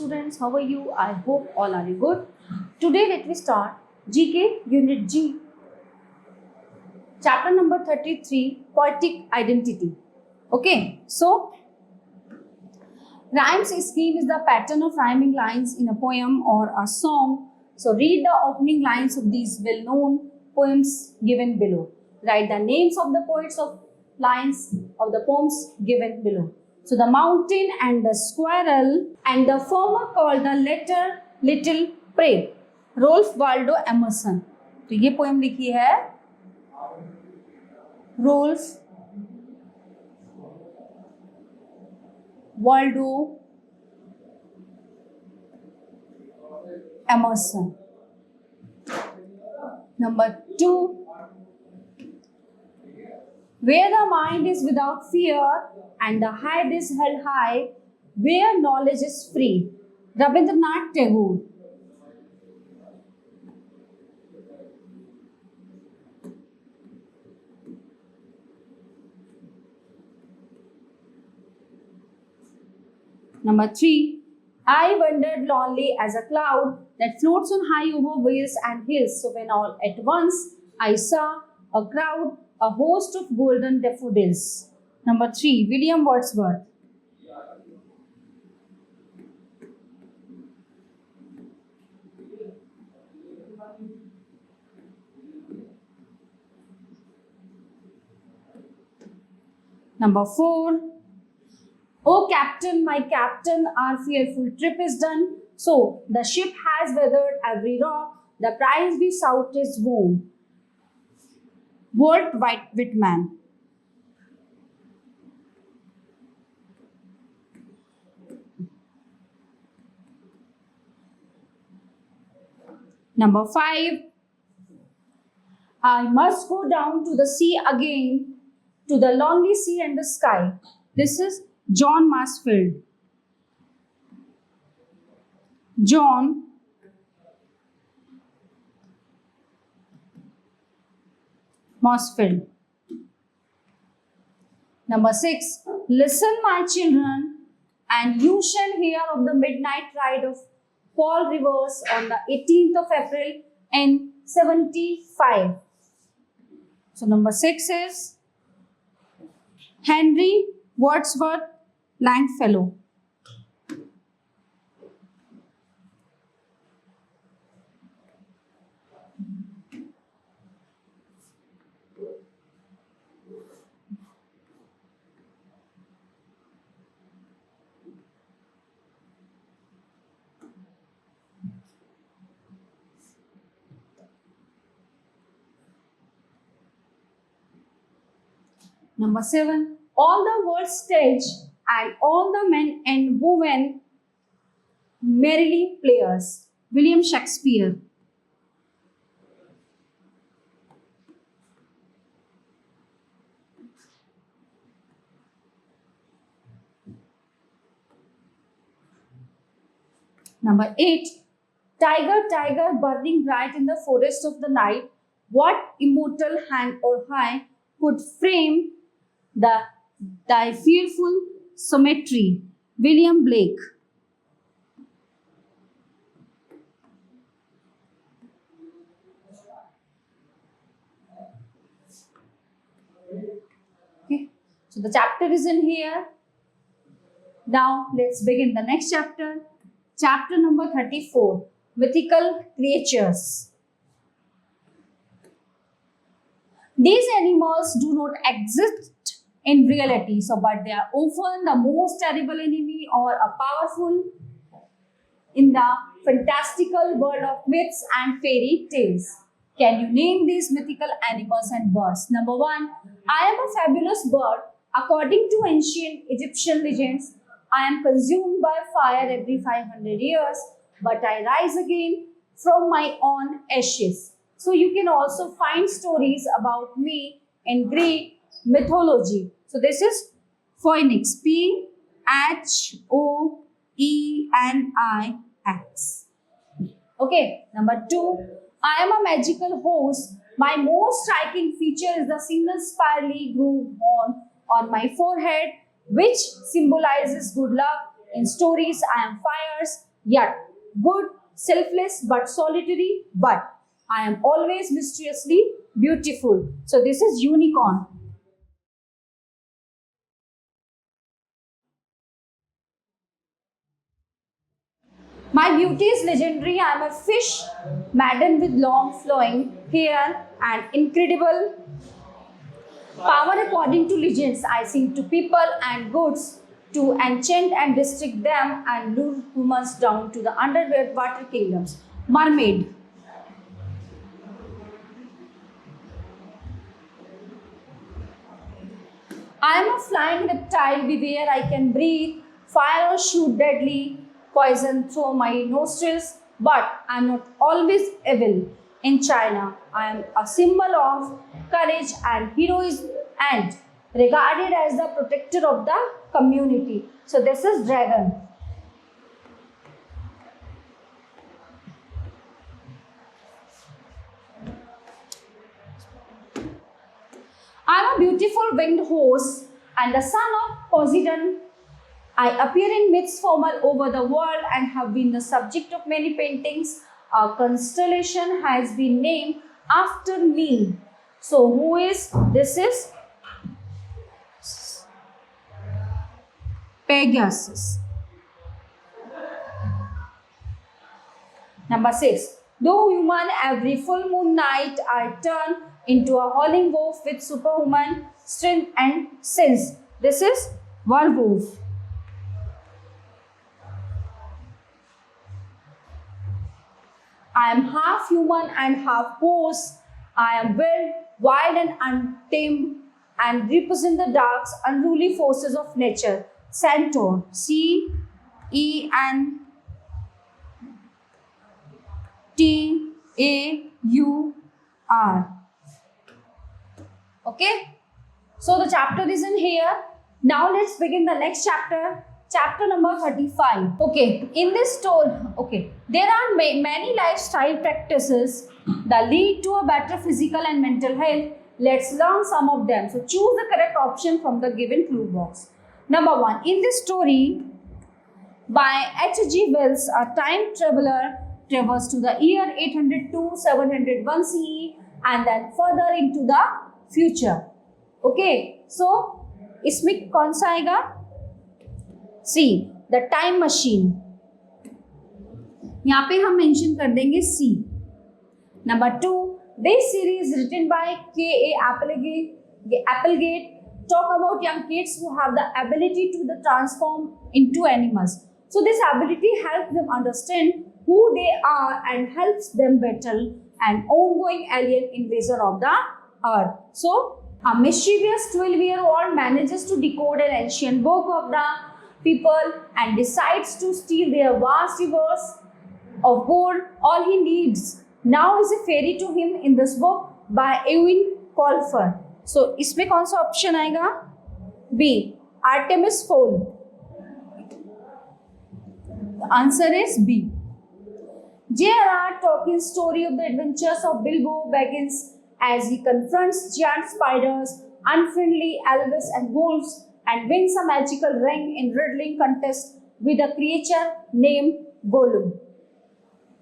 students, how are you? I hope all are you good. Today let me start GK Unit G, chapter number 33, Poetic Identity. Okay, so rhymes scheme is the pattern of rhyming lines in a poem or a song. So read the opening lines of these well-known poems given below. Write the names of the poets of lines of the poems given below. So the mountain and the squirrel and the farmer called the little prey. Rolf Waldo Emerson. तो ये poem लिखी है Rolf Waldo Emerson. Number 2, where the mind is without fear and the head is held high, where knowledge is free. Rabindranath Tagore. Number 3, I wandered lonely as a cloud that floats on high over vales and hills. So when all at once I saw a crowd, a host of golden daffodils. Number 3, William Wordsworth. Number 4, O captain, my captain, our fearful trip is done. So the ship has weathered every rock, the prize we sought is won. Walt Whitman. Number 5, I must go down to the sea again, to the lonely sea and the sky. This is John Masefield. John Masefield. Number 6, listen my children and you shall hear of the midnight ride of Paul Revere on the 18th of April in 75. So number 6 is Henry Wordsworth Longfellow. Number 7, all the world's stage and all the men and women merrily players. William Shakespeare. Number 8, tiger, tiger, burning bright in the forest of the night, what immortal hand or high could frame thy fearful symmetry. William Blake. Okay, so the chapter is in here. Now let's begin the next chapter. Chapter number 34, Mythical Creatures. These animals do not exist in reality, but they are often the most terrible enemy or a powerful in the fantastical world of myths and fairy tales. Can you name these mythical animals and birds? Number 1, I am a fabulous bird. According to ancient Egyptian legends, I am consumed by fire every 500 years, but I rise again from my own ashes. So you can also find stories about me in Greek mythology. So this is Phoenix, Phoenix. Okay, number 2, I am a magical horse. My most striking feature is the single spirally grooved horn on my forehead, which symbolizes good luck. In stories, I am fires. yet good, selfless but solitary, but I am always mysteriously beautiful. So this is unicorn. My beauty is legendary. I am a fish maddened with long flowing hair and incredible power according to legends. I sing to people and goods to enchant and restrict them and lure humans down to the underwater kingdoms. Mermaid. I am a flying reptile, beware I can breathe, fire or shoot deadly poison through my nostrils, but I am not always evil. In China, I am a symbol of courage and heroism and regarded as the protector of the community. So this is dragon. I am a beautiful winged horse and the son of Poseidon. I appear in myths formal over the world and have been the subject of many paintings. A constellation has been named after me. So who is? This is Pegasus. Number 6. Though human, every full moon night I turn into a howling wolf with superhuman strength and sense. This is werewolf. I am half human and half horse. I am wild and untamed and represent the dark, unruly forces of nature. Centaur. C-E-N-T-A-U-R. Okay. So the chapter is in here. Now let's begin the next chapter. Chapter number 35. Okay, in this story, there are many lifestyle practices that lead to a better physical and mental health. Let's learn some of them. So choose the correct option from the given clue box. Number 1. In this story by H.G. Wells, a time traveler travels to the year 802-701 CE and then further into the future. Okay, so इसमें कौन सा आएगा? C, the time machine. यहाँ पे हम mention कर देंगे C. Number 2, this series written by K.A. Applegate talk about young kids who have the ability to transform into animals. So this ability helps them understand who they are and helps them battle an ongoing alien invasion of the earth. So a mischievous 12-year-old manages to decode an ancient book of the people and decides to steal their vast reserves of gold. All he needs now is a fairy to him in this book by Ewin Colfer. So, इसमें कौन सा option आएगा? B, Artemis Fowl. The answer is B. J.R.R. Tolkien's story of the adventures of Bilbo Baggins as he confronts giant spiders, unfriendly elves and wolves, and wins a magical ring in riddling contest with a creature named Gollum.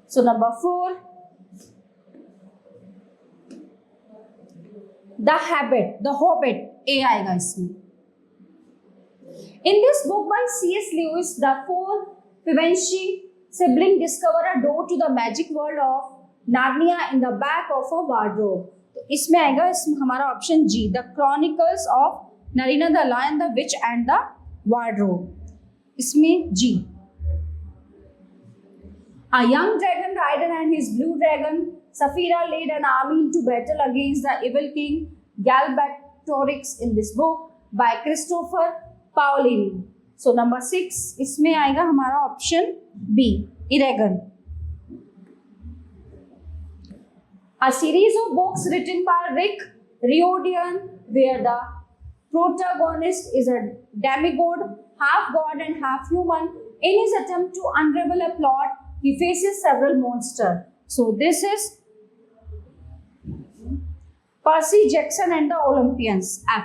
So number 4, The Hobbit. A आएगा इसमें. In this book by C.S. Lewis, the 4 Pevensie siblings discover a door to the magic world of Narnia in the back of a wardrobe. तो इसमें आएगा हमारा option G, The Chronicles of Narina the Lion, the Witch and the Wardrobe. इसमें G. A young dragon rider and his blue dragon Saphira lead an army into battle against the evil king Galbatorix in this book by Christopher Paolini. So number 6 इसमें आएगा हमारा option B, Eragon. A series of books written by Rick Riordan where the protagonist is a demigod, half god and half human. In his attempt to unravel a plot, he faces several monsters. So this is Percy Jackson and the Olympians, F.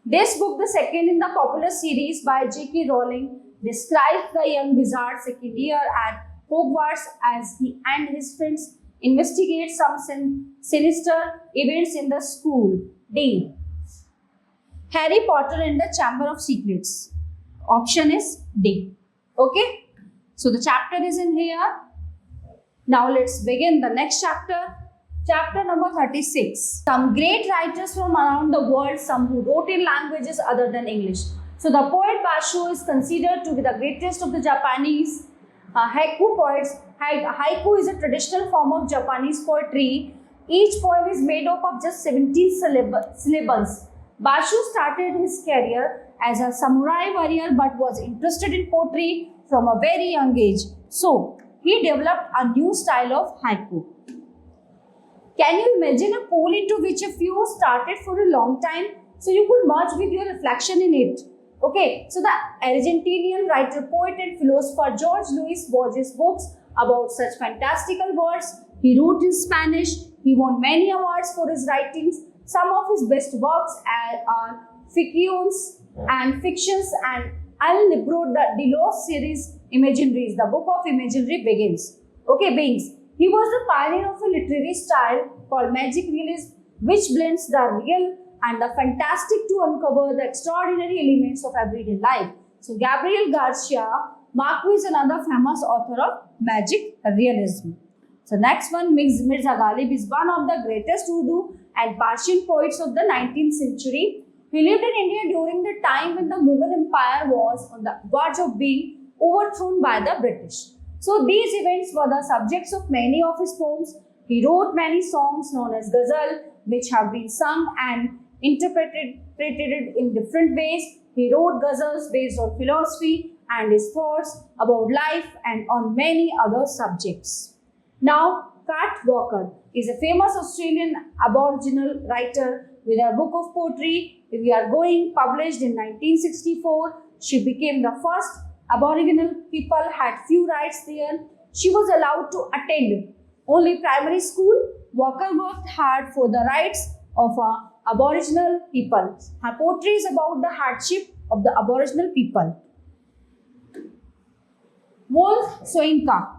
This book, the second in the popular series by J.K. Rowling, describes the young wizard's second year at Hogwarts as he and his friends investigate some sinister events in the school. D. Harry Potter and the Chamber of Secrets. Option is D. Okay. So the chapter is in here. Now let's begin the next chapter. Chapter number 36. Some great writers from around the world, some who wrote in languages other than English. So the poet Basho is considered to be the greatest of the Japanese haiku poets. Haiku is a traditional form of Japanese poetry. Each poem is made up of just 17 syllables. Basho started his career as a samurai warrior but was interested in poetry from a very young age. So he developed a new style of haiku. Can you imagine a pool into which a few started for a long time? So you could merge with your reflection in it. Okay, so the Argentinian writer, poet and philosopher George Luis Borges' books about such fantastical words. He wrote in Spanish. He won many awards for his writings. Some of his best works are fictions and El Libro de los series Imaginaries. The book of imaginary begins. Okay, beings. He was the pioneer of a literary style called magic realism, which blends the real and the fantastic to uncover the extraordinary elements of everyday life. So Gabriel Garcia Marquez is another famous author of magic realism. So next one, Mirza Ghalib is one of the greatest Urdu and Persian poets of the 19th century. He lived in India during the time when the Mughal Empire was on the verge of being overthrown by the British. So these events were the subjects of many of his poems. He wrote many songs known as ghazal, which have been sung and interpreted in different ways. He wrote ghazals based on philosophy and his thoughts about life and on many other subjects. Now, Kat Walker is a famous Australian Aboriginal writer with her book of poetry, If We Are Going, published in 1964. She became the first. Aboriginal people had few rights there. She was allowed to attend only primary school. Walker worked hard for the rights of Aboriginal people. Her poetry is about the hardship of the Aboriginal people. Wolf Soyinka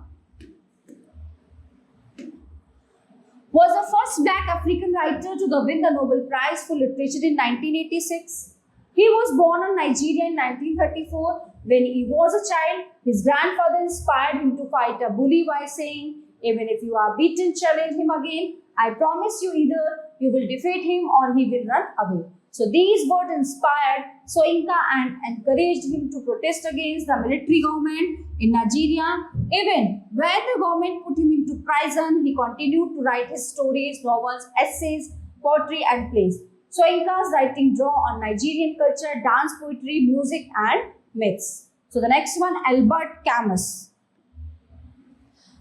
was the first black African writer to win the Nobel Prize for Literature in 1986. He was born in Nigeria in 1934. When he was a child, his grandfather inspired him to fight a bully by saying, "Even if you are beaten, challenge him again. I promise you either you will defeat him or he will run away." So these words inspired Soyinka and encouraged him to protest against the military government in Nigeria. Even when the government put him into prison, he continued to write his stories, novels, essays, poetry and plays. Soyinka's writing draw on Nigerian culture, dance, poetry, music and myths. So the next one, Albert Camus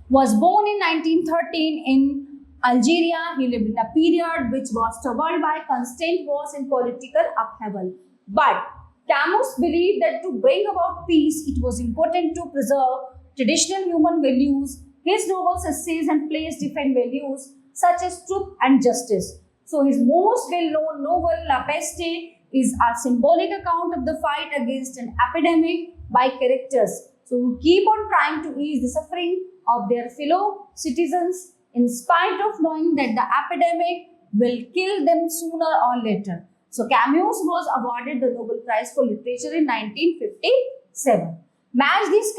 was born in 1913 in Algeria. He lived in a period which was troubled by constant wars and political upheaval. But Camus believed that to bring about peace, it was important to preserve traditional human values. His novels, essays and plays defend values such as truth and justice. So his most well-known novel, La Peste, is a symbolic account of the fight against an epidemic by characters who keep on trying to ease the suffering of their fellow citizens in spite of knowing that the epidemic will kill them sooner or later. So Camus was awarded the Nobel Prize for Literature in 1957. Match these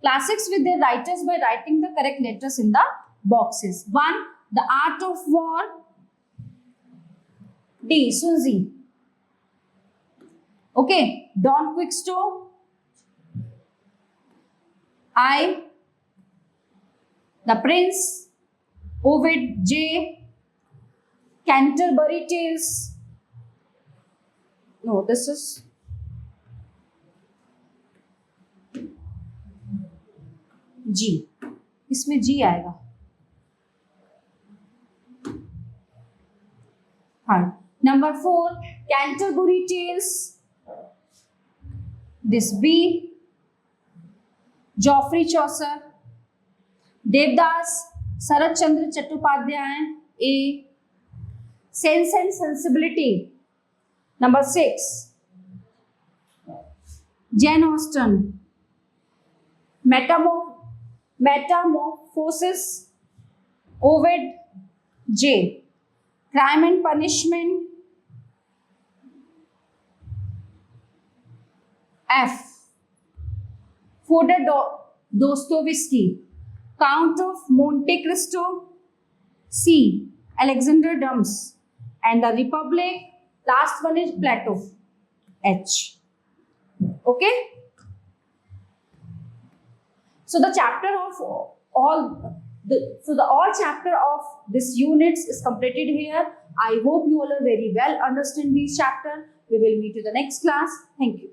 classics with their writers by writing the correct letters in the boxes. 1. The Art of War. D. Sun Tzu. Okay. Don Quickstow. I. The Prince. Ovid. J. Canterbury Tales. No, this is G. इसमें G आएगा. हाँ. Number 4, Canterbury Tales. This B. Geoffrey Chaucer. Devdas, Sarat Chandra Chattopadhyay. A. Sense and Sensibility. Number 6. Jane Austen. Metamorphosis, Ovid J. Crime and Punishment, F. Fyodor Dostoevsky. Count of Monte Cristo, C. Alexander Dumas. And the Republic, last one is Plato, H. Okay? So the chapter of all chapter of this units is completed here. I hope you all are very well understand these chapter. We will meet you the next class. Thank you.